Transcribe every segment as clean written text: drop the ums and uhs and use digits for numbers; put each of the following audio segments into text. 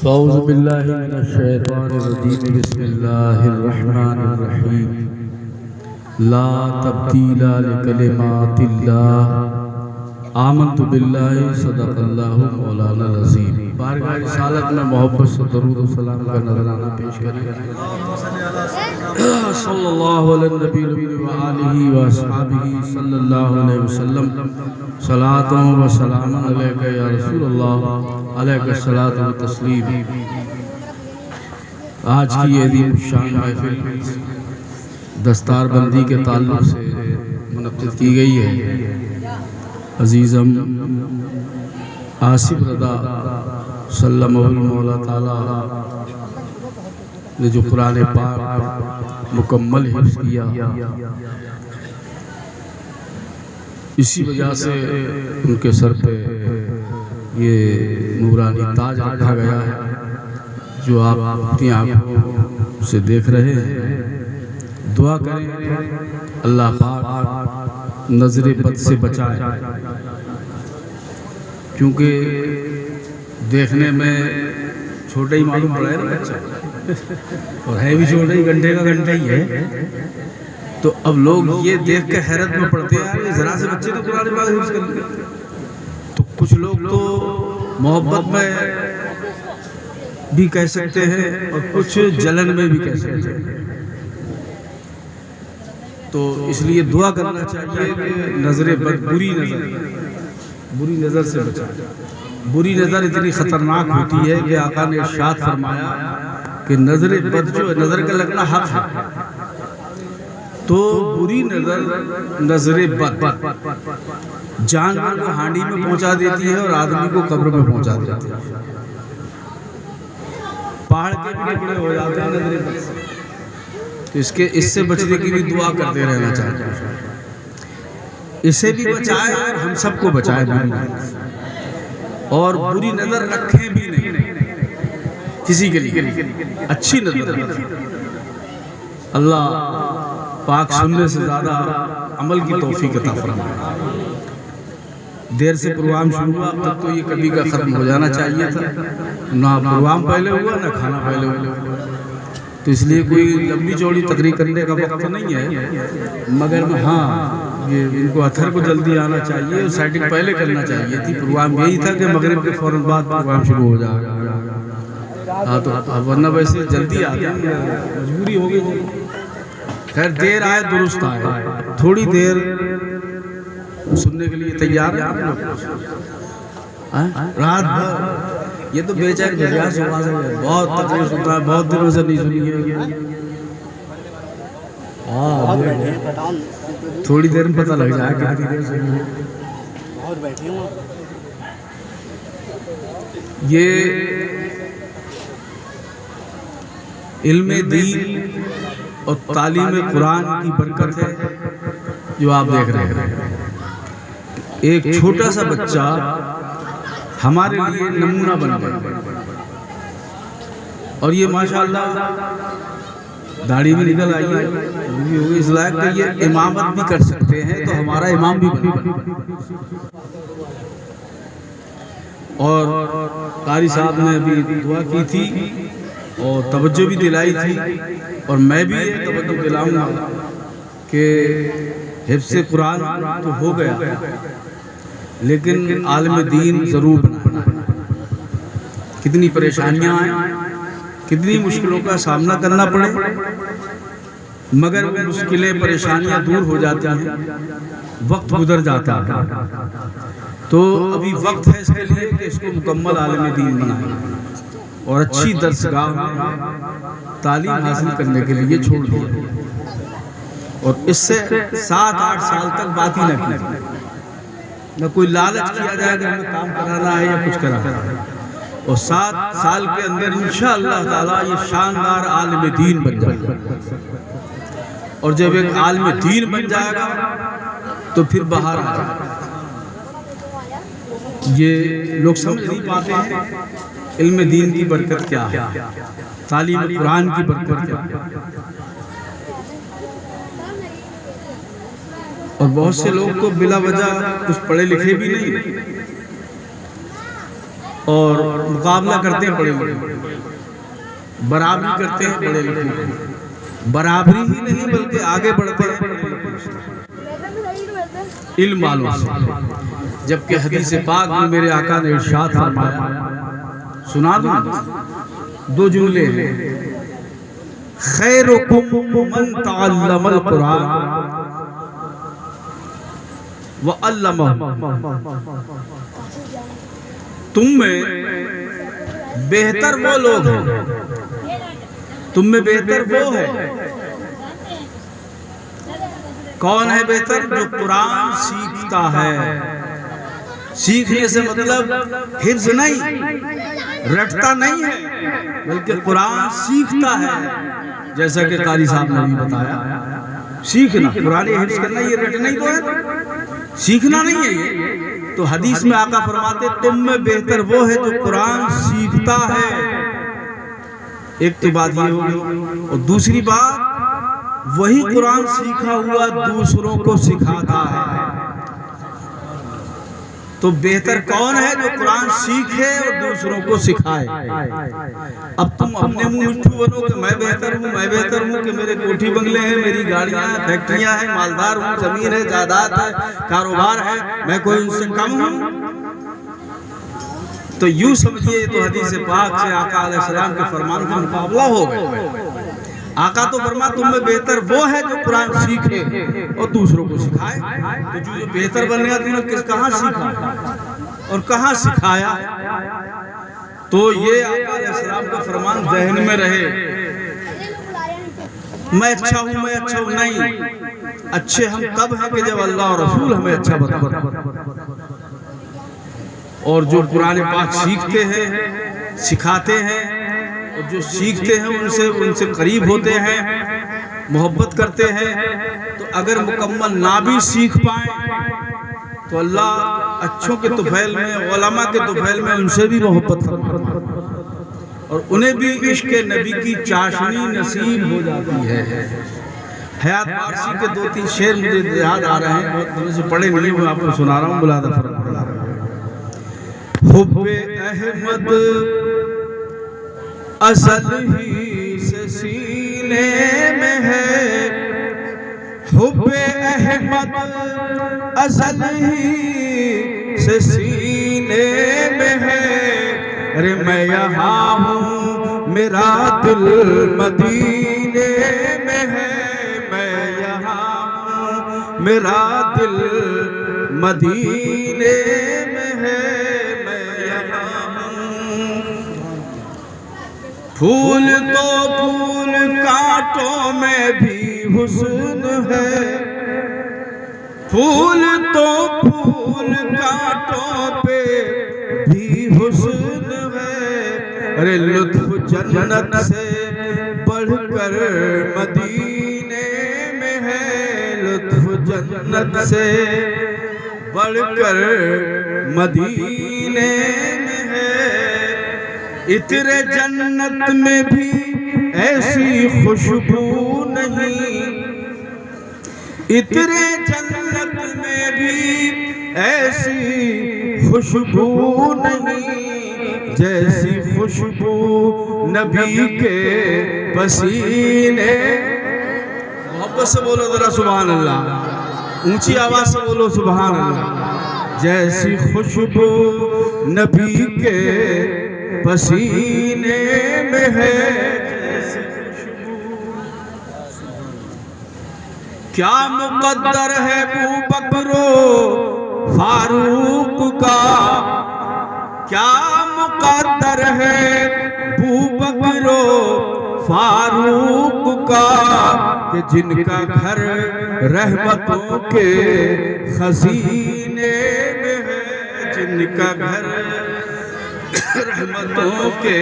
फ़ौज़ु बिल्लाहि मिनश्शैतानिर्रजीम बिस्मिल्लाहिर्रहमानिर्रहीम ला तब्दीला लिकलिमातिल्लाह आमन्तु बिल्लाहि सदक़ल्लाहु मौलाना अज़ीम। बारगाह रिसालत में मोहब्बत से दरूद व सलाम का नज़राना पेश करिए। सल्लल्लाहु अलैहि व आलिहि व अस्हाबिहि सल्लल्लाहु अलैहि वसल्लम सलातों व सलामन अलैका या रसूलल्लाह अलैका सलातु व तस्लीम। आज की ये अज़ीम शान महफ़िल दस्तारबंदी के ताल्लुक़ से मुनक़्क़िद की गई है। अज़ीज़म आसिफ रदा सल्लल्लाहु मौला ताला ने जो कुरान पाक मुकम्मल हिफ्ज़ किया, इसी वजह से उनके सर पे ये नूरानी ताज रखा गया है जो आप अपनी आँखों से देख रहे हैं। दुआ करें अल्लाह पाक नज़रे बद से बचाए, क्योंकि देखने में छोटा ही मालूम पड़ा है ना बच्चा, और है भी छोटा ही, घंटे का घंटा ही है। तो अब लोग ये देख के हैरत में पड़ते हैं, यार ये जरा से बच्चे ने कुरान पाक हिफ्ज़ कर लिया। तो कुछ लोग तो मोहब्बत में भी कह सकते हैं और कुछ जलन में भी कह सकते हैं। तो इसलिए दुआ करना चाहिए कि नज़र बद, बुरी नज़र से बचाएं। बुरी नज़र इतनी ख़तरनाक होती है कि आका ने इरशाद फरमाया कि नज़र बद जो है, नज़र का लगना हक है, तो बुरी नज़र बद जानवर को हांडी में पहुंचा देती है और आदमी को कब्र में पहुंचा देती है। पहाड़ के भी टुकड़े हो जाते हैं नज़र बद से। तो इससे बचने की भी दुआ करते रहना चाहिए। इसे भी बचाए और हम सबको बचाए बुरी नज़र, और बुरी नज़र रखें भी नहीं किसी के लिए, अच्छी नज़र रखें। अल्लाह पाक सुनने से ज़्यादा अमल की तौफीक अता फरमाए। देर से प्रोग्राम शुरू हुआ, तब तो ये कभी का ख़त्म हो जाना चाहिए था। ना प्रोग्राम पहले हुआ ना खाना पहले हुआ, तो इसलिए कोई लंबी चौड़ी तकरीर करने का वक्त तो नहीं है। मगर हाँ, ये इनको अथर को जल्दी आना चाहिए और सेटिंग पहले करना चाहिए थी। प्रोग्राम यही था कि मगरिब के फ़ौरन बाद प्रोग्राम शुरू हो जाएगा। हाँ, तो वरना वैसे जल्दी आ गया, मजबूरी हो गई। खैर, देर आए दुरुस्त आए, थोड़ी देर सुनने के लिए तैयार है आप लोग? रात भर ये तो बेचैन बजा सुबह से बहुत तकलीफ सुनता है, बहुत दिनों से नहीं सुनी है। थोड़ी देर में पता लग जाएगा कितनी देर सुनी है। बहुत बैठे हुए ये इल्म दीन और तालीम कुरान की बरकत है जो आप देख रहे हैं। एक छोटा सा बच्चा हमारे लिए नमूना बन गया, और ये माशाअल्लाह दाढ़ी भी निकल आई है, इस लायक कि ये इमामत भी कर सकते हैं, तो हमारा इमाम भी बन गया। और कारी साहब ने अभी दुआ की थी और तवज्जो भी दिलाई थी, और मैं भी ये तवज्जो दिलाऊंगा कि हिफ्ज़ कुरान तो हो गया, लेकिन आलिम दीन ज़रूर बनाना है। कितनी परेशानियां आए, कितनी मुश्किलों का सामना करना पड़े, मगर वो मुश्किलें परेशानियां दूर हो जाती हैं, वक्त गुजर जाता है। तो अभी वक्त है इसके लिए कि इसको मुकम्मल आलिम दीन बनाएं और अच्छी दरसगाह में तालीम हासिल करने के लिए छोड़ दिया, और इससे 7-8 साल तक बात ही न की, न कोई लालच किया जाएगा हमें काम कराना है या कुछ कराना है। और 7 साल के अंदर इंशाअल्लाह ताला ये शानदार आलिम दीन बन जाएगा। और जब एक आलिम दीन बन जाएगा तो फिर बाहर आ जाएगा। ये लोग समझ नहीं पाते हैं इल्म दीन की बरकत क्या है, तालीम कुरान की बरकत क्या है। और बहुत से लोग तो बिला वजह कुछ पढ़े लिखे भी नहीं, और मुकाबला करते हैं बड़े बड़े, बराबरी करते हैं बड़े लिखे, बराबरी ही नहीं बल्कि आगे बढ़ते हैं इल्म वालों से। जबकि हदीस पाक में मेरे आका ने इरशाद फरमाया, सुना दूं दो जुमले हैं, खैरुकुम मन तअल्लमल कुरान व अल्लमहु। तुम में बेहतर वो लोग हैं, तुम में बेहतर वो है। कौन है बेहतर? जो कुरान सीखता है। सीखने से मतलब हिफ्ज नहीं, रटता नहीं है, बल्कि कुरान सीखता है। जैसा कि कारी साहब ने भी बताया, सीखना कुरान हिफ्ज करना, ये रटना ही तो है, सीखना नहीं है ये। तो हदीस में आका फरमाते तुम में बेहतर वो है जो कुरान सीखता है। एक तो बात ये हो गई, और दूसरी बात वही कुरान सीखा हुआ दूसरों को सिखाता है। तो बेहतर कौन है? जो कुरान सीखे और दूसरों को सिखाए। अब तुम अपने मुंह मिट्ठू बनो कि मैं बेहतर हूँ, मैं बेहतर हूँ, कि मेरे कोठी बंगले हैं, मेरी गाड़ियां हैं, फैक्ट्रियां हैं, मालदार हूँ, जमीन है, जायदाद है, कारोबार है, मैं कोई उनसे कम हूँ। तो यूं समझिए तो हदीस पाक से आका अलैहिस्सलाम के फरमान का मुकाबला हो गया। आका तो फरमा तुम में बेहतर वो है जो कुरान सीखे और दूसरों को सिखाए। तो जो बेहतर बन गया तुमने किस कहाँ सीखा और कहाँ सिखाया? तो ये आका अलैहिस्सलाम का फरमान ज़हन में रहे। मैं अच्छा हूँ, मैं अच्छा हूँ नहीं, अच्छे हम तब हैं कि जब अल्लाह और रसूल हमें अच्छा बताते। और जो कुरान पाक सीखते हैं, सिखाते हैं, और जो सीखते हैं उनसे करीब होते हैं, मोहब्बत करते हैं, तो अगर मुकम्मल ना भी सीख पाए तो अल्लाह अच्छों के तुफैल में, उलमा के तुफैल में उनसे भी मोहब्बत करता है और उन्हें भी इश्क नबी की चाशनी नसीब हो जाती है। हयात पारसी के 2-3 शेर मुझे याद आ रहे हैं, बहुत दिनों से पढ़े नहीं, मैं आपको सुना रहा हूँ। मुलादा फरमा, हुब्बे अहमद असल ही से सीने में है, हुब्बे अहमद असल ही से सीने में है। अरे मैं यहाँ हूँ, मेरा दिल मदीने में है, मैं यहाँ हूँ, मेरा दिल मदीने में है, मैं यहाँ हूँ। फूल तो फूल कांटों में भी हुस्न है, फूल तो फूल कांटों पे भी हुस्न है। अरे लुत्फ जन्नत से बढ़कर मदीने में है, लुत्फ जन्नत से बढ़कर मदीने में है। इतरे जन्नत में भी ऐसी खुशबू नहीं, इतरे जन्नत में भी ऐसी खुशबू नहीं, जैसी खुशबू नबी के पसीने। मोहब्बत से बोलो जरा सुभान अल्लाह, ऊंची आवाज से बोलो सुभान अल्लाह। जैसी खुशबू नबी के पसीने में है, क्या मुकद्दर है अबू बकरो फारूक का, क्या मुकद्दर है अबू बकरो फारूक का, कि जिनका घर रहमतों के खजीने में है, जिनका घर रहमतों के।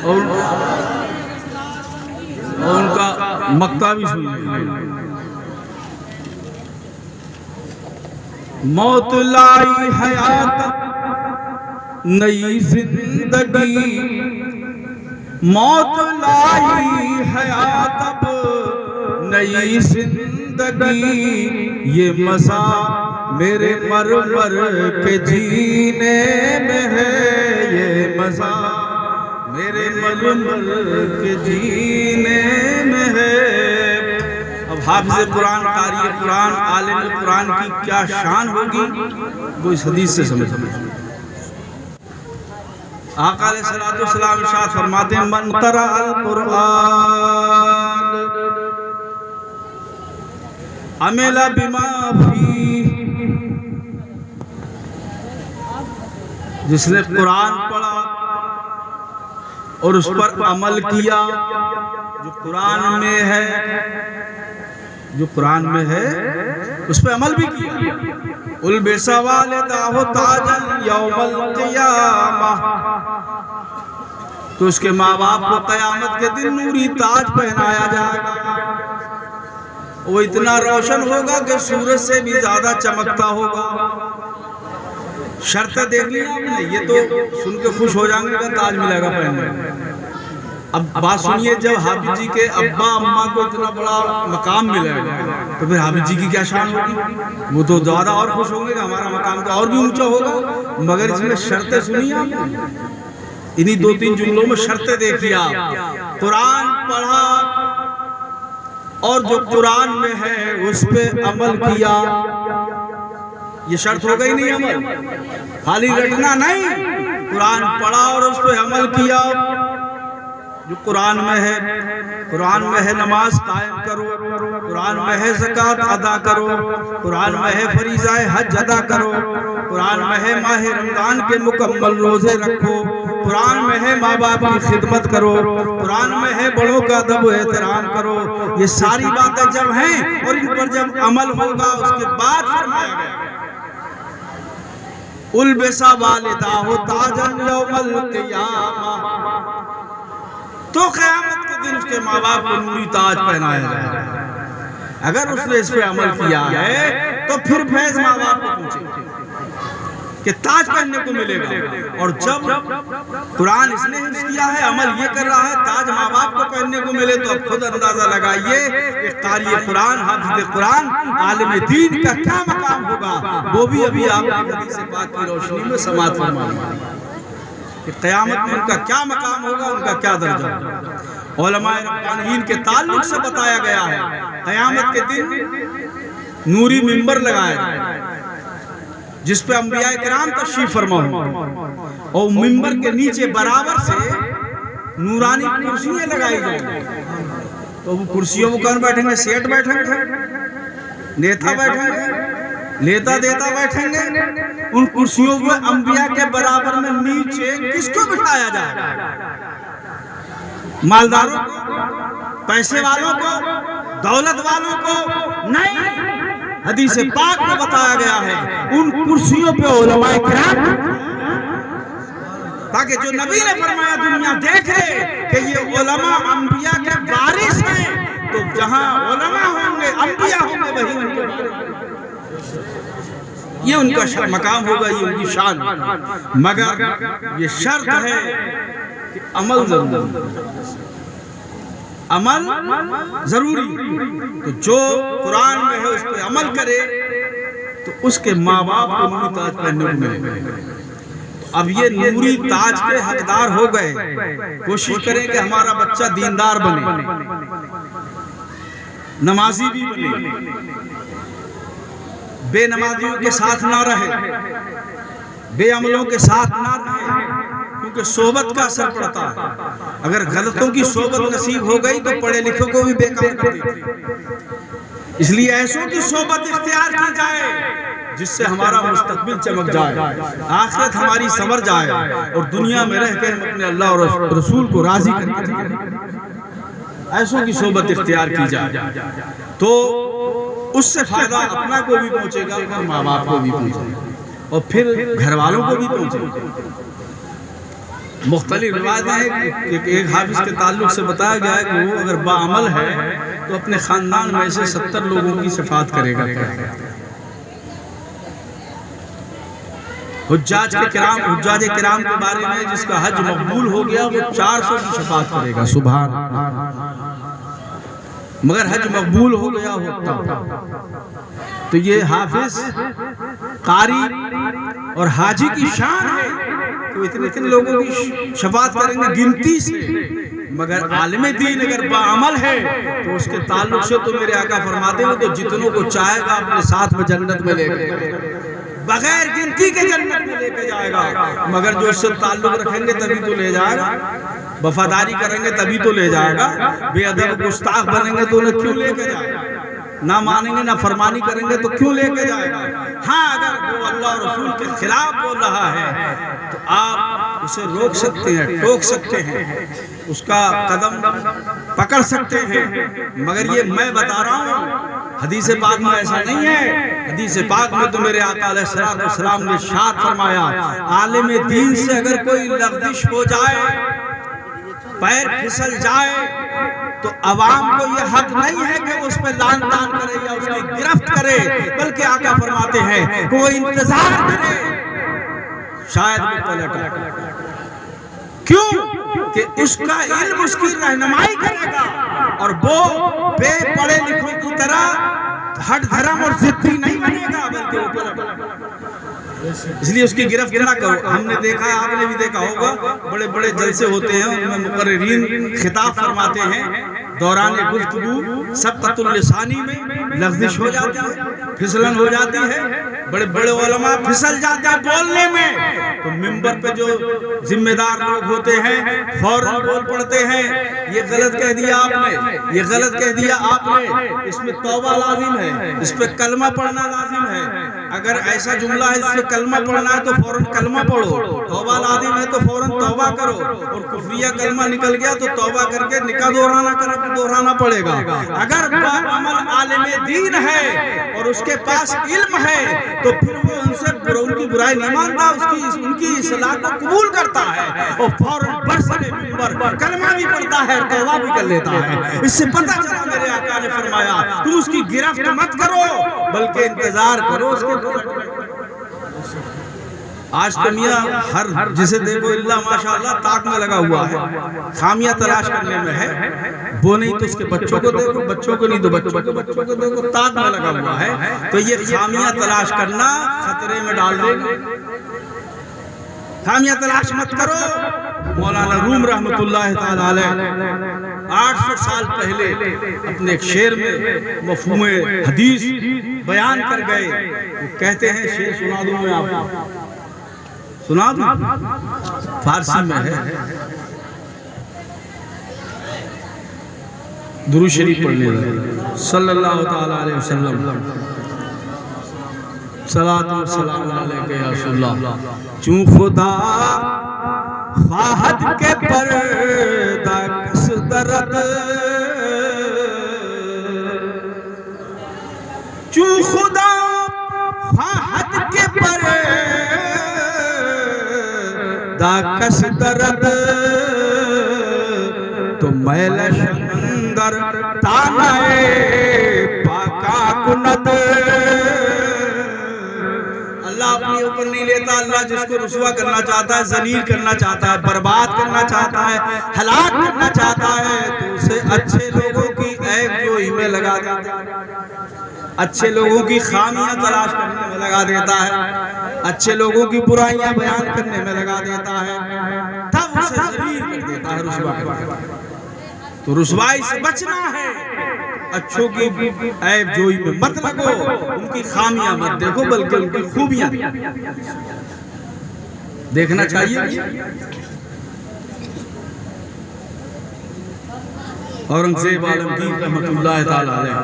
और उनका मक्ता भी सुनिए। मौत लाई हयात नई जिंदगी, मौत लाई हयात अब नई जिंदगी, ये मजा मेरे मर मर के जीने में है, ये मजा मेरे मर मर के जीने में है। अब हाफिज़ कुरान, कारी कुरान, आलिम कुरान की क्या शान होगी वो इस हदीस से समझ। आका अलैहिस्सलातु वस्सलाम इरशाद फरमाते हैं, मन क़रा अल कुरान अमिला बिमा फी, जिसने कुरान पढ़ा और उस पर अमल किया, जो कुरान में है, जो कुरान में है उस पर अमल भी किया। उल्बिसा वालिदाहु ताजन यौमल क़ियामह, तो उसके माँ बाप को क़यामत के दिन नूरी ताज पहनाया जाएगा। वो इतना रोशन होगा कि सूरज से भी ज्यादा चमकता होगा। शर्त देख ली आपने, ये तो सुन के खुश हो जाएंगे कि ताज मिलेगा पहनने। अब बात सुनिए, जब हाफिज जी के अब्बा अम्मा को इतना बड़ा मकाम मिलेगा तो फिर हाफिज जी की क्या शान होगी? वो तो ज्यादा और खुश होंगे कि हमारा मकाम तो और भी ऊंचा होगा। मगर इसमें शर्तें सुनिए आपने, इन्हीं दो तीन जुमलों में शर्तें देखिए आप। कुरान पढ़ा और जो कुरान में है उस पे अमल किया, ये शर्त हो गई नहीं अमल, खाली रटना नहीं। कुरान पढ़ा और उस पे अमल किया, जो कुरान में है, कुरान में है नमाज कायम करो, कुरान में है ज़कात अदा करो, कुरान में है फरीज़ाए हज अदा करो, कुरान में है माह रमजान के मुकम्मल रोजे रखो, कुरान में है माँ बाप की खिदमत करो, कुरान में है बड़ों का अदब व एहतराम करो। ये सारी बातें जब हैं और इन पर जब अमल होगा उसके बाद फरमाया गया, उल्बिसा वालिदाहु ताजन यौमल क़ियामह, तो क़यामत के दिन उसके माँ बाप को नूरी ताज पहनाया जाएगा। अगर उसने इस पे अमल किया है तो फिर फैज माँ बाप को पूछे कि ताज पहनने को मिलेगा। और जब कुरान इसने हिफ्ज़ किया है, अमल ये कर रहा है, ताज माँ बाप को पहनने को मिले, तो अब खुद अंदाजा लगाइए कि कारी कुरान, हाफिज़ कुरान, आलिम दीन का क्या मकाम होगा। वो भी अभी आपने हदीस पाक की रोशनी में समाअत फरमाया कि क़यामत में उनका क्या मकाम होगा, उनका क्या दर्जा होगा। उलमाए रब्बानीयीन के ताल्लुक से बताया गया है, क़यामत के दिन नूरी मिंबर लगाया जाएगा जिस पे अंबिया किराम तशरीफ फरमा हो, और मिंबर के नीचे बराबर से नूरानी कुर्सियां लगाई जाएंगी। तो वो कुर्सियों में कौन बैठेंगे? सेठ बैठेंगे, नेता बैठेंगे, लेता देता बैठेंगे। उन कुर्सियों में अंबिया के बराबर में नीचे किसको बिठाया जाएगा? मालदारों को, पैसे वालों को, दौलत वालों को नहीं। हदीस पाक में बताया गया है उन कुर्सियों पे उलमाए किराम, ताकि जो नबी ने फरमाया दुनिया देखे कि ये उलमा अंबिया के वारिस हैं। तो जहां उलमा होंगे, अंबिया होंगे, वही उनके, ये उनका मकाम होगा, ये उनकी शान। मगर ये शर्त है कि अमल जरूरी, अमल जरूरी। तो जो कुरान में है उस पर अमल करे तो उसके माँ बाप को नूरी ताज पहनने को मिलेगा। तो अब ये नूरी ताज के हकदार हो गए। कोशिश करें कि हमारा बच्चा दीनदार बने, नमाजी भी बने, बेनमाजियों के साथ ना रहे, बेअमलों के साथ ना रहे, क्योंकि सोबत का असर पड़ता है। अगर गलतों की सोबत नसीब हो गई तो पढ़े लिखों को भी बेकार कर देती। इसलिए ऐसों की सोबत इख्तियार की जाए जिससे हमारा मुस्तकबिल चमक जाए, आखिरत हमारी संवर जाए और दुनिया में रह कर हम अपने अल्लाह और रसूल को राजी करें। ऐसों की सोबत इख्तियार की जाए तो उससे फायदा अपना को भी पहुंचेगा और माँ बाप को भी पहुंचेगा और फिर घर वालों को भी पहुंचेगा। मुख्तलिफ रिवायतें हैं कि एक हाफिज के ताल्लुक से बताया गया है कि वो अगर बाअमल है तो अपने खानदान में से 70 लोगों की शफाअत करेगा। हुज्जाज किराम के बारे में जिसका हज मकबूल हो गया वो 400 की शफाअत करेगा। सुभान मगर हज मकबूल हो गया होता। तो ये हाफिज, कारी और हाजी की शान है कि इतने इतने लोगों की शफाअत करेंगे गिनती से। मगर आलिम दीन अगर बाअमल है तो उसके ताल्लुक से तो मेरे आका फरमाते हो तो जितनों को चाहेगा अपने साथ में जन्नत में लेकर, बगैर गिनती के जन्नत में लेके जाएगा। मगर जो उससे ताल्लुक रखेंगे तभी तो ले जाएगा, वफादारी करेंगे तभी तो ले जाएगा, बेअदब गुस्ताख बनेंगे तो उन्हें क्यों लेके जाएगा, ना मानेंगे ना फरमानी करेंगे तो क्यों लेके जाएगा। हाँ, अगर वो अल्लाह और रसूल के खिलाफ बोल रहा है तो आप उसे रोक सकते हैं, टोक सकते हैं, उसका कदम पकड़ सकते हैं। मगर ये मैं बता रहा हूँ, हदीस पाक में ऐसा नहीं है। हदीस पाक में तो मेरे आका अलैहिस्सलाम ने इरशाद फरमाया, आलिम दीन से अगर कोई लग़ज़िश हो जाए, पैर फिसल जाए, तो अवाम को यह हक नहीं है कि उस पर लान तान करे या उसकी गिरफ्त करे, बल्कि आका फरमाते हैं कि वो इंतजार करे, शायद वो पलटे। क्यों कि उसका इल्म उसकी रहनुमाई करेगा और वो बेपढ़े लिखों की तरह हट धर्म और जिद्दी नहीं बनेगा, बल्कि वो पलटेगा। इसलिए उसकी गिरफ्त ना करो। हमने देखा है, आपने भी देखा होगा, बड़े बड़े जलसे होते हैं, उनमें मुकर्रिरीन खिताब फरमाते हैं, दौरान गुफ्तगू सबक़तुल लिसानी में लग़ज़िश हो जाती है, फिसलन हो जाती है, बड़े बड़े उलमा फिसल जाते हैं बोलने में, तो मिंबर पे जो जिम्मेदार लोग होते हैं फौरन बोल पड़ते हैं, ये गलत कह दिया आपने, ये गलत कह दिया आपने, इसमें तौबा लाजिम है, इस पे कलमा पढ़ना लाजिम है। अगर ऐसा जुमला है इसमें कलमा पढ़ना है तो फौरन कलमा पढ़ो, तौबा लाजिम है तो फौरन तौबा करो, और कुफरिया कलमा निकल गया तो तौबा करके निकाह दोहराना पड़ेगा। अगर बाअमल आलिम दीन है और उसके पास इल्म है तो फिर वो उनकी बुराई नहीं मानता, उनकी इस्लाह को कबूल करता है और फौरन बरसने मिंबर कलमा भी पढ़ता है, तौबा भी कर लेता है। इससे पता चला मेरे आका ने फरमाया तुम उसकी गिरफ्त मत करो, बल्कि इंतजार करो उसके। आज तो मियाँ हर जिसे देखो इल्ला माशाअल्लाह ताक में लगा हुआ है, खामियां तलाश करने में है। वो नहीं तो उसके बच्चों को देखो, बच्चों को नहीं तो बच्चों को देखो, ताक में लगा हुआ है। तो ये खामियां तलाश करना खतरे में डाल देगा। खामियां तलाश मत करो। मौलाना रूम रहमतुल्लाह ताला अलैह 800 साल पहले अपने एक शेर में मफ़हूम हदीस बयान कर गए। वो कहते हैं, शेर सुना दूं मैं आपको, सुना दूं, फारसी में है, दुरूद शरीफ पढ़ने लगे सल्लल्लाहु ताला अलैहि वसल्लम, सलातो व सलाम अलैका या रसूलल्लाह। चूं खुदा ख्वाहत के पर्दा कस दर्द, चूं खुदा ख्वाहत के पर्दा कस दर्द, तो मैल शंदर तानाए पाका कुनद। अल्लाह अपने ऊपर नहीं लेता, अल्लाह जिसको रुसवा करना चाहता है, जलील करना चाहता है, बर्बाद करना चाहता है, हलाक करना चाहता है, तो उसे अच्छे लोगों की ऐब जोई में लगा देता है, अच्छे लोगों की खामियां तलाश करने में लगा देता है, अच्छे लोगों की बुराइयां बयान करने में लगा देता है, तब उसे जलील कर देता है, रुसवा कर देता है। तो रुसवाई से बचना है, अच्छों की ऐब जोई में मत लगो, उनकी खामियां मत देखो, बल्कि उनकी खूबियां देखना चाहिए। औरंगजेब आलमगीर रहमतुल्लाह ताला अलैह,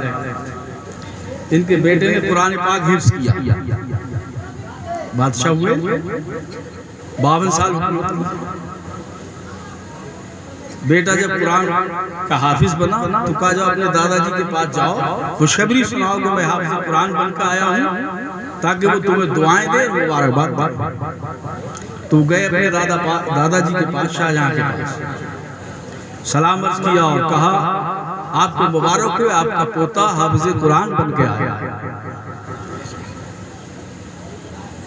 इनके बेटे ने कुरान पाक हिफ्ज़ किया, बादशाह हुए, 52 साल हुकूमत। बेटा जब कुरान का हाफिज बना तो कहा जाओ अपने दादाजी के पास जाओ, खुशखबरी सुनाओ कि मैं हाफिज कुरान बनकर आया हूँ, ताकि वो तुम्हें दुआएं दे, मुबारकबाद। तो गए अपने दादाजी के पास, शाहजहां के पास, सलाम अर्ज़ किया और कहा आपको मुबारक हो, आपका पोता हाफिज कुरान बन के आया।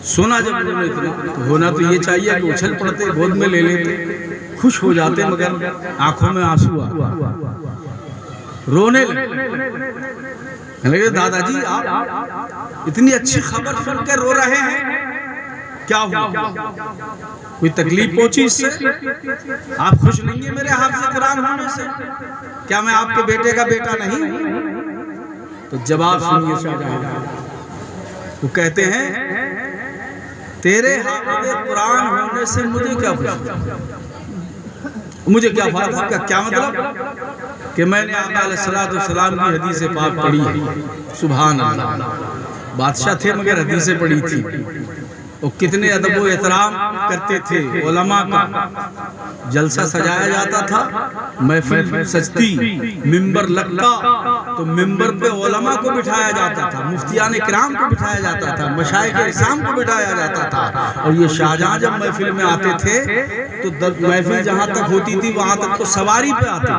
सुना जब उन्होंने इतना, तो होना तो ये चाहिए कि उछल पड़ते, गोद में ले लेते, खुश हो जाते, मगर आंखों में आंसू आ। रोने लगे। दादाजी आप इतनी अच्छी खबर सुनकर रो रहे हैं, क्या हुआ? कोई तकलीफ पहुंची इससे? आप खुश नहीं है मेरे हाफिज़ कुरान होने से? क्या मैं आपके बेटे का बेटा नहीं हूं? तो जवाब सुनिए शाहजहां। वो कहते हैं तेरे हाफिज़ कुरान होने से मुझे क्या खुशी, मुझे क्या फायदा? क्या मतलब कि मैंने आका अलैहिस्सलाम की हदीस पाक पढ़ी है। सुभान अल्लाह। बादशाह थे मगर हदीसें पढ़ी थी। वो कितने अदब व एहतराम करते थे उलमा का। जलसा सजाया जाता था, महफिल सजती, मिंबर लगता तो मिंबर पे उलमा को बिठाया जाता था, मुफ्तियान किराम को बिठाया जाता था, मशाइख इस्लाम को बिठाया जाता था। और ये शाहजहां जब महफिल में आते थे तो महफिल जहाँ तक होती थी वहाँ तक तो सवारी पे आते,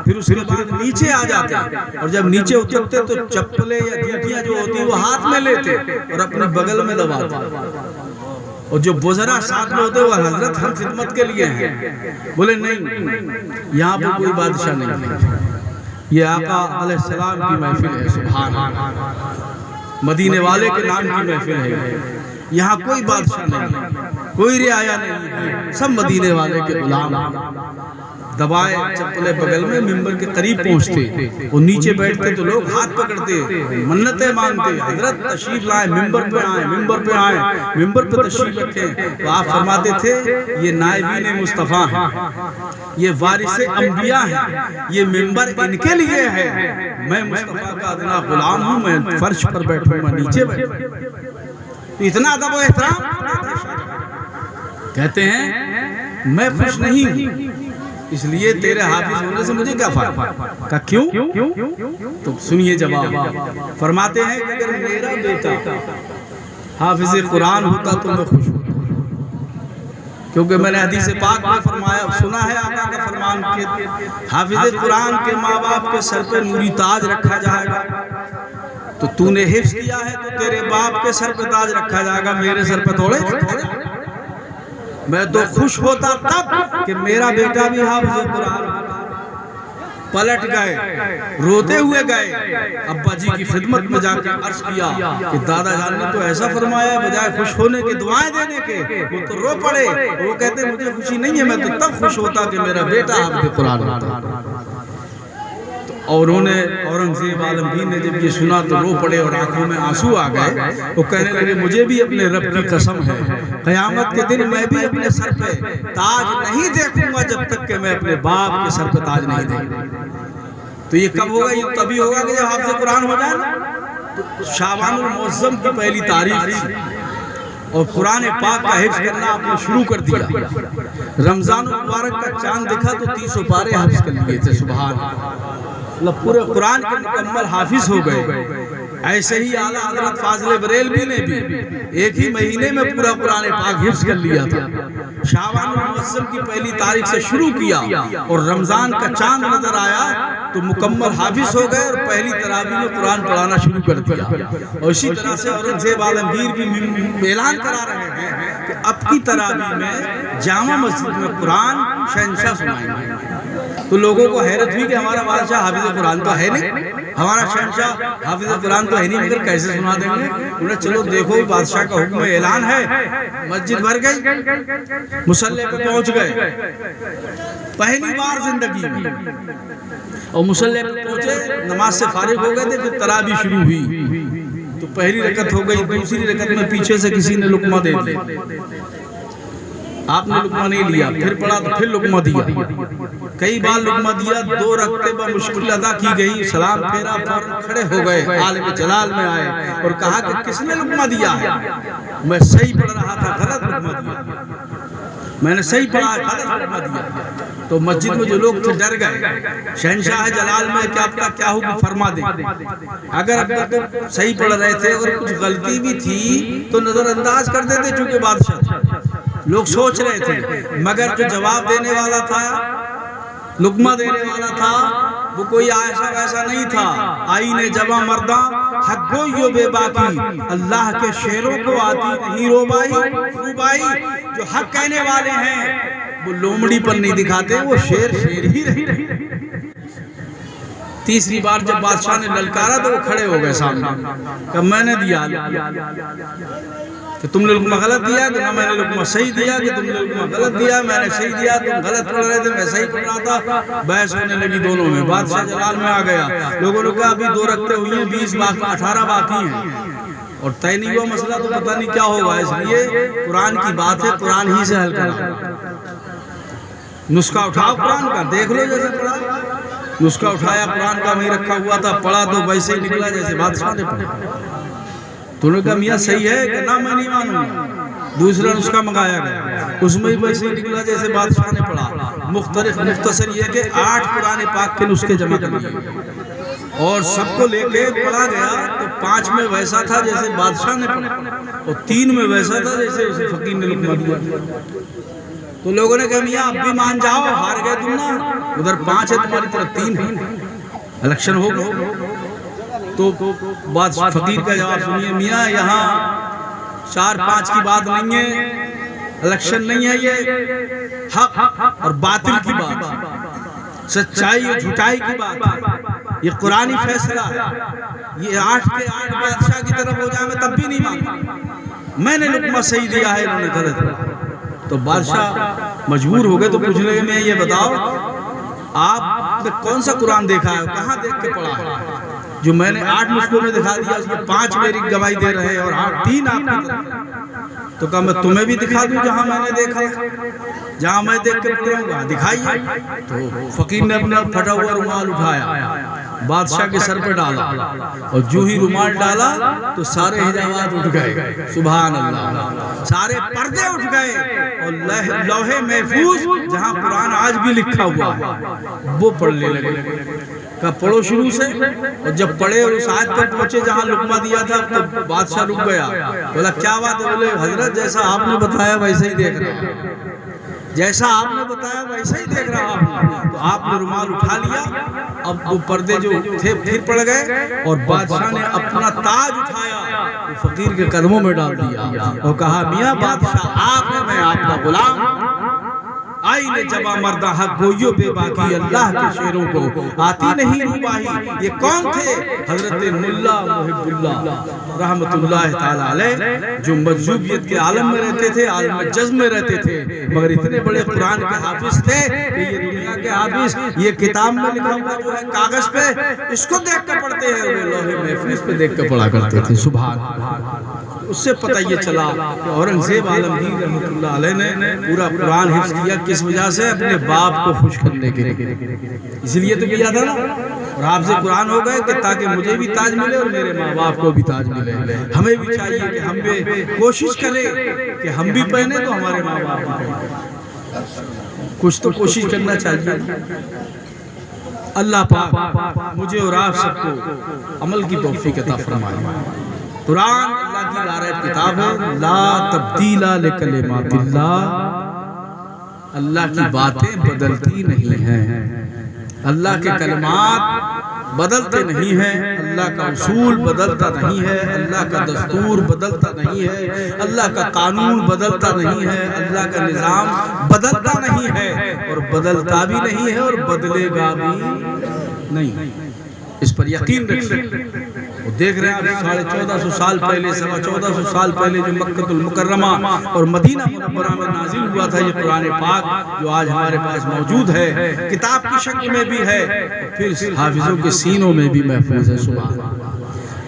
फिर उसके बाद नीचे आ जाते, और जब नीचे उतरते तो चप्पलें या जूतियाँ जो होती वो हाथ में लेते और अपने बगल में दबाते। और जो बुज़रा साथ में होते वो हजरत हम खिदमत के लिए हैं। बोले नहीं, यहाँ पर कोई बादशाह नहीं है, ये आका अलैहिस्सलाम की महफिल है। सुभान अल्लाह। मदीने वाले के नाम की महफिल है। यहाँ कोई बादशाह नहीं है, कोई रियाया नहीं है, सब मदीने वाले के गुलाम। दबाए चप्पले बगल में मिंबर के करीब पहुंचते और नीचे बैठते तो लोग हाथ पकड़ते, मन्नतें मांगते, हजरत तशरीफ लाए, मिंबर पे आए, मिंबर पे आए, मिंबर पे तशरीफ रखे। तो आप फरमाते थे ये नायबीन मुस्तफ़ा है, ये वारिसे अंबिया है, ये मिंबर इनके लिए है। मैं मुस्तफ़ा का अदना गुलाम हूँ, मैं फर्श पर बैठूंगा, नीचे बैठूं। तो इतना अदब व एहतराम। कहते हैं मैं खुश नहीं हूँ, इसलिए तेरे हाफिज होने से मुझे क्या फायदा? का क्यों? तो सुनिए जवाब। फरमाते हैं कि अगर मेरा बेटा हाफिज कुरान होता तो मैं खुश होता, क्योंकि मैंने हदीस पाक में फरमाया, सुना है आका का फरमान के हाफिज कुरान के माँ बाप के सर पे नूरी ताज रखा जाएगा। तो तूने हिफ्ज किया है तो तेरे बाप के सर पे ताज रखा जाएगा, मेरे सर पे थोड़े। मैं तो खुश होता तब कि मेरा बेटा भी हाफिज़ कुरान। पलट गए, रोते हुए गए, अब्बा जी की खिदमत में जाकर अर्ज किया कि दादा जान ने तो ऐसा फरमाया, बजाय खुश होने के दुआएं देने के वो तो रो पड़े। वो कहते मुझे खुशी नहीं है, मैं तो तब खुश होता कि मेरा बेटा हाफिज़ कुरान होता। और उन्होंने औरंगजेब आलमगीर ने जब ये सुना तो रो पड़े और आंखों में आंसू आ गए। वो कहने लगे मुझे भी अपने रब की कसम है, क़यामत के दिन मैं भी अपने सर पे ताज नहीं देखूंगा जब तक कि मैं अपने बाप के सर पे ताज नहीं देखूंगा। तो ये कब होगा? ये तभी होगा कि जब हाफ़िज़ कुरान हो जाए ना। तो शाबानुल मुअज़्ज़म की पहली तारीख थी और कुरान पाक का हिफ्ज़ करना आपने शुरू कर दिया। रमज़ान मुबारक का चांद दिखा तो 300 पारे हिफ्ज़ कर लिए थे। सुभान अल्लाह। पूरे कुरान के मुकम्मल हाफिज हो गए। ऐसे ही आला हज़रत फाज़िल बरेलवी ने भी एक ही महीने में पूरा कुरान पाक हिफ्ज़ कर लिया था। शाबानुल मुअज़्ज़म की पहली तारीख से शुरू किया और रमज़ान का चांद नजर आया तो मुकम्मल हाफिज हो गए और पहली तरावी में कुरान पढ़ाना शुरू कर दिया। और इसी तरह से औरंगजेब आलमगीर भी ऐलान करा रहे हैं कि अब की तरावी में जामा मस्जिद में कुरान शहंशाह सुनाएंगे। तो लोगों को हैरत हुई कि हमारा बादशाह हाफिज़ कुरान तो है नहीं, हमारा शहंशाह हाफिज़ कुरान तो है नहीं, मगर कैसे सुना देंगे? उन्हें चलो देखो बादशाह का हुक्म ऐलान है। मस्जिद भर गई, मुसल्ले पे पहुंच गए पहली बार जिंदगी में, और मुसल्ले पे पहुंचे, नमाज से फारिग हो गए थे, फिर तरावी शुरू हुई। तो पहली रकत हो गई, दूसरी रकत में पीछे से किसी ने लुकमा दे दिया, आपने लुकमा नहीं लिया, फिर पढ़ा तो फिर लुकमा दिया, कई बार लुकमा दिया, 2 रकते पर मुश्किल अदा की गई, सलाम फेरा, फौरन खड़े हो गए, आलिम जलाल में आए और कहा कि किसने लुकमा दिया है? मैं सही पढ़ रहा था, गलत लुकमा दिया, मैंने सही पढ़ा, गलत लुकमा दिया। तो मस्जिद में जो लोग थे डर गए, शहंशाह जलाल में क्या हुक्म फरमा दे। अगर सही पढ़ रहे थे, अगर कुछ गलती भी थी तो नजरअंदाज कर देते, चूंकि बादशाह लोग सोच रहे थे, मगर जो जवाब देने वाला था, लुकमा देने वाला था, वो कोई ऐसा वैसा नहीं था। आई ने जवा मर्दा हक गो बेबाकी, अल्लाह के शेरों को आती नहीं रूबाई। जो हक कहने वाले हैं वो लोमड़ी पर नहीं दिखाते, वो शेर शेर ही रहते। तीसरी बार जब बादशाह ने ललकारा तो वो खड़े हो गए सामने, कब मैंने दिया कि तुमने लुकमा गलत दिया, कि ना मैंने लुकमा सही दिया, कि तुमने लुकमा गलत दिया, मैंने सही दिया, तुम गलत पढ़ रहे थे, मैं सही पढ़ रहा था। बहस होने लगी दोनों में। बादशाह जलाल में आ गया। लोगों ने कहा अभी 2 रखते हुए 20 बाकी 18 बाकी हैं और तय नहीं हुआ मसला, तो पता नहीं क्या होगा। इसलिए कुरान की बात है, कुरान ही से हल करा। नुस्खा उठाओ कुरान का, देख लो जैसे पढ़ा। नुस्खा उठाया, कुरान का वहीं रखा हुआ था, पढ़ा तो वैसे ही निकला जैसे बादशाह ने पढ़ा। तूने कहा मियाँ सही है कि ना, मैं नहीं मानूंगा। दूसरा नुस्खा मंगाया गया, उसमें ही वैसे ही निकला जैसे बादशाह ने पढ़ा। मुख्तसर ये कि 8 कुरान पाक के नुस्खे जमा कर लिए और सबको लेके पढ़ा गया। तो 5 में वैसा था जैसे बादशाह ने पढ़ा और 3 में वैसा था जैसे उसे फकीर ने लुकमा दिया। तो लोगों ने कहा मियाँ अब भी मान जाओ, हार गए तुम ना, उधर 5 है तुम्हारी तरफ 3 है, इलेक्शन हो गया। तो बात फकीर का जवाब सुनिए, मियाँ यहाँ 4-5 की बात नहीं है, इलेक्शन नहीं है, ये हक और बातिल की बात, सच्चाई और झूठाई की बात है, ये कुरानी फैसला है। ये 8 के 8 बादशाह की तरफ हो जाए मैं तब भी नहीं मानता, मैंने लुकमा सही दिया है, इन्होंने गलत। तो बादशाह मजबूर हो गए। तो पूछने लगे मैं ये बताओ आपने कौन सा कुरान देखा है, कहाँ देख के पढ़ा है? जो मैंने 8 नुस्खों में दिखा दिया उसमें 5 मेरी गवाही दे रहे हैं और 3 आपकी। तो कहा मैं तुम्हें भी दिखा दूं जहां मैंने देखा, जहां मैं देख के पढ़ रहा हूँ, दिखाइए। तो फकीर ने अपना फटा हुआ रुमाल उठाया, बादशाह के सर पर डाला और जो ही रुमाल डाला तो सारे हिजाबात उठ गए। सुभान अल्लाह, सारे पर्दे उठ गए और लौहे महफूज जहां कुरान आज भी लिखा हुआ है वो पढ़ने लगे। का पढ़ो शुरू से, और जब पढ़े और उस आयत पर पहुंचे जहां लुकमा दिया था तो बादशाह रुक गया। बोला क्या बात है? बोले हजरत जैसा आपने बताया वैसे ही देख रहा हूं, जैसा आपने बताया वैसे ही देख रहा हूं। तो आपने रुमाल उठा लिया, अब वो पर्दे जो थे फिर पड़ गए और बादशाह ने अपना ताज उठाया, वो फकीर के कदमों में डाल दिया और कहा मियाँ बादशाह आप हैं, मैं आपका गुलाम। आई ने जबा मर्दा हक गोइयो बेबाकी, अल्लाह के शेरों को आती नहीं रूबाही। ये कौन थे? हजरत मुल्ला मुहिबुल्लाह रहमतुल्लाह ताला अलैह, जो मजजूबियत के आलम में रहते थे, आलम जज्म में रहते थे, मगर इतने बड़े कुरान के हाफिज थे कि ये दुनिया के हाफिज ये किताब में लिखा हुआ जो है कागज पे, इसको देख कर पढ़ते हैं, वो लौहे महफूज पे देख कर पढ़ा करते थे। सुभान। उससे पता ये चला कि औरंगजेब आलमगीर रहमतुल्लाह अलैह ने पूरा कुरान हिफ्ज़ किया, किस वजह से? अपने बाप को खुश करने के लिए, इसलिए तो किया था ना। और आपसे कुरान हो गए कि ताकि मुझे भी ताज मिले और मेरे माँ बाप को भी ताज मिले। हमें भी चाहिए कि हम भी कोशिश करें कि हम भी पहने तो हमारे माँ बाप भी पहने, कुछ तो कोशिश करना चाहिए। अल्लाह पाक मुझे और आप सबको अमल की तौफीक अता फरमाए। कुरान अल्लाह की लारैब किताब है, ला तब्दीला लिकलिमातिल्लाह, अल्लाह की बातें बदलती नहीं हैं, अल्लाह के कलमात बदलते नहीं हैं, अल्लाह का उसूल बदलता नहीं है, अल्लाह का दस्तूर बदलता नहीं है, अल्लाह का कानून बदलता नहीं है, अल्लाह का निज़ाम बदलता नहीं है और बदलता भी नहीं है और बदलेगा भी नहीं। इस पर यकीन रखिए। वो देख रहे हैं 1450 साल पहले, 1450 साल पहले जो मक्कतुल मुकर्रमा और मदीना मुनव्वरा में नाजिल हुआ था ये कुरान पाक, जो आज हमारे पास मौजूद है, किताब की शक्ल में भी है, फिर हाफिजों के सीनों में भी महफूज है। सुभान।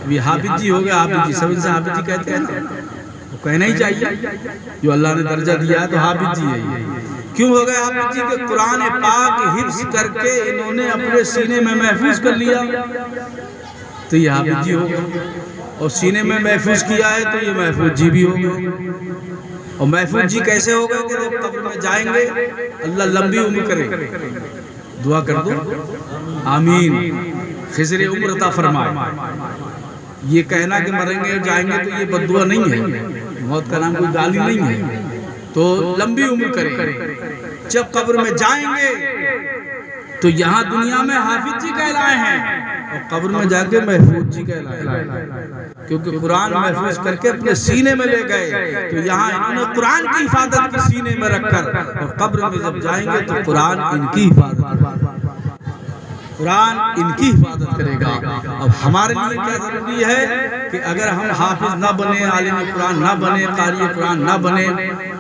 अभी हाफिज जी हो गए, हाफिज जी सब इनसे हाफिज जी कहते हैं ना, वो कहना ही चाहिए, जो अल्लाह ने दर्जा दिया है तो हाफिज जी है। क्यों हो गए हाफिज जी? के कुरान पाक हिफ्ज़ करके इन्होंने अपने सीने में महफूज कर लिया, तो ये हाफिज जी हो गए। और सीने में महफूज किया है तो ये महफूज जी भी हो गए। और महफूज जी कैसे हो गए? कि जब कब्र में जाएंगे अल्लाह लंबी उम्र करे, दुआ कर दो आमीन, खिज़र उम्र अता फरमाए। ये कहना कि मरेंगे जाएंगे तो ये बद्दुआ नहीं है, मौत का नाम कोई गाली नहीं है। तो लंबी उम्र करे, जब कब्र में जाएंगे तो यहाँ दुनिया में हाफिज जी कहलाए हैं और कब्र में जाके महफूज जी कहलाए, क्योंकि कुरान महफूज करके अपने सीने में ले गए। तो यहाँ इन्होंने कुरान की हिफाजत की सीने में रखकर, और कब्र में जब जाएंगे तो कुरान इनकी हिफाजत। कुरान इनकी हिफाजत करेगा। अब हमारे लिए क्या जरूरी है कि अगर हम हाफिज ना बने, आलिम कुरान ना बने, कारी कुरान ना बने,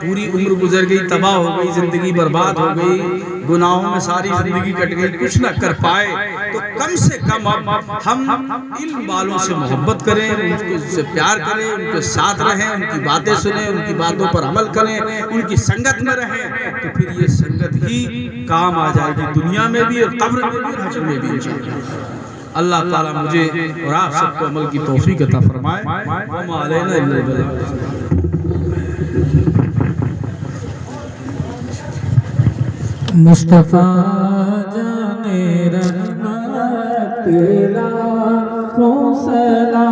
पूरी उम्र गुजर गई, तबाह हो गई, जिंदगी बर्बाद हो गई, गुनाहों में सारी जिंदगी कट गई, कुछ ना कर पाए, तो कम से कम अब हम इल्म वालों से मोहब्बत करें, उनसे प्यार करें, उनके साथ रहें, उनकी बातें सुने, उनकी बातों पर अमल करें, उनकी संगत में रहें, तो फिर ये संगत ही काम आ जाएगी, दुनिया में भी और कब्र में भी और हश्र में भी इंशाअल्लाह। अल्लाह ताला मुझे और आप सबको अमल की तौफीक अता फरमाए। वमा अलैना इल्ला अल बलाग। मुस्तफा जाने रहमत तेरा सलाम।